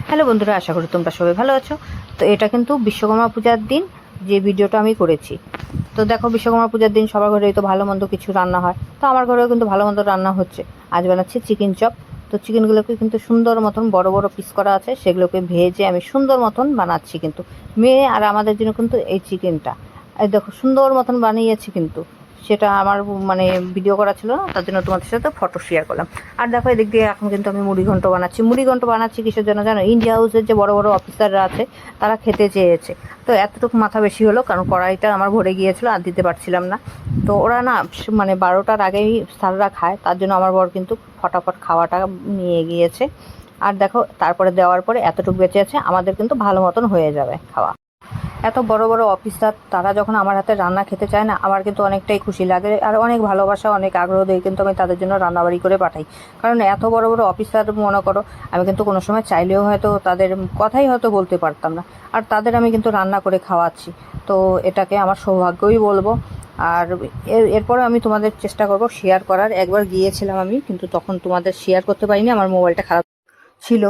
Hello বন্ধুরা, আশা করি তোমরা সবাই ভালো আছো। তো এটা কিন্তু বিশ্বকর্মা পূজার দিন যে ভিডিওটা আমি করেছি। তো দেখো, বিশ্বকর্মা পূজার দিন সবার ঘরেই তো ভালো মন্দ কিছু রান্না হয়, তো আমার ঘরেও কিন্তু ভালো মন্দ রান্না হচ্ছে। আজ বানাচ্ছি চিকেন চপ। তো চিকেনগুলোকে কিন্তু সুন্দর মতন বড় বড় পিস করা আছে, সেগুলোকে ভেজে আমি সুন্দর মতন বানাচ্ছি। কিন্তু মেয়ে আর আমাদের জন্য কিন্তু এই চিকেনটা এই দেখো সুন্দর মতন বানিয়েছি। কিন্তু সেটা আমার মানে ভিডিও করা ছিল না, তার জন্য তোমাদের সাথে ফটো শেয়ার করলাম। আর দেখো, এদিক দিয়ে এখন কিন্তু আমি মুড়িঘণ্ট বানাচ্ছি। মুড়িঘণ্ট বানাচ্ছি কিসের জন্য জানো? ইন্ডিয়া হাউসের যে বড় বড় অফিসাররা আছে, তারা খেতে চেয়েছে। তো এতটুকু মাথা বেশি হলো, কারণ কড়াইটা আমার ভরে গিয়েছিলো, আর দিতে পারছিলাম না। তো ওরা না মানে 12টার আগেই স্যাররা খায়, তার জন্য আমার বর কিন্তু ফটাফট খাওয়াটা নিয়ে গিয়েছে। আর দেখো, তারপরে দেওয়ার পরে এতটুকু বেঁচে আছে, আমাদের কিন্তু ভালো মতন হয়ে যাবে খাওয়া। এত বড় বড় অফিসার তারা যখন আমার হাতে রান্না খেতে চায় না, আমার কিন্তু অনেকটাই খুশি লাগে, আর অনেক ভালোবাসা, অনেক আগ্রহ দিয়ে কিন্তু আমি তাদের জন্য রান্নাবাড়ি করে পাঠাই। কারণ এত বড় বড় অফিসার, মনে করো আমি কিন্তু কোনো সময় চাইলেও হয়তো তাদের কথাই হয়তো বলতে পারতাম না, আর তাদের আমি কিন্তু রান্না করে খাওয়াচ্ছি। তো এটাকে আমার সৌভাগ্যই বলবো। আর এরপরে আমি তোমাদের চেষ্টা করব শেয়ার করার। একবার গিয়েছিলাম আমি, কিন্তু তখন তোমাদের শেয়ার করতে পারিনি, আমার মোবাইলটা খারাপ ছিল।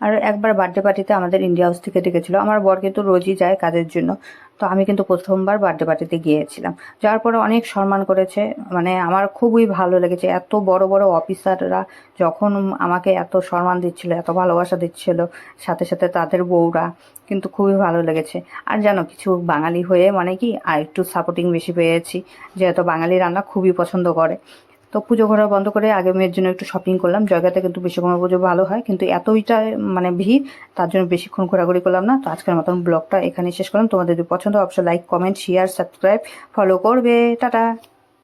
আর একবার বার্থডে পার্টিতে আমাদের ইন্ডিয়া হাউস থেকে ডেকেছিল। আমার বর কিন্তু রোজই যায় কাজের জন্য, তো আমি কিন্তু প্রথমবার বার্থডে পার্টিতে গিয়েছিলাম। যাওয়ার পরে অনেক সম্মান করেছে, মানে আমার খুবই ভালো লেগেছে। এত বড় বড় অফিসাররা যখন আমাকে এত সম্মান দিচ্ছিল, এত ভালোবাসা দিচ্ছিল, সাথে সাথে তাদের বউরা, কিন্তু খুবই ভালো লেগেছে। আর জানো, কিছু বাঙালি হয়ে মানে কি আর একটু সাপোর্টিং বেশি পেয়েছি, যেহেতু বাঙালি রান্না খুবই পছন্দ করে। তো পুজো ঘোরা বন্ধ করে আগে মেয়ের জন্য একটু শপিং করলাম। জায়গাতে কিন্তু বিশ্বকর্মা পুজো ভালো হয়, কিন্তু এতইটা মানে ভিড়, তার জন্য বেশিক্ষণ ঘোরাঘুরি করলাম না। তো আজকের মতন ব্লগটা এখানে শেষ করলাম। তোমাদের যদি পছন্দ, অবশ্যই like, comment, share, subscribe, follow করবে। টাটা।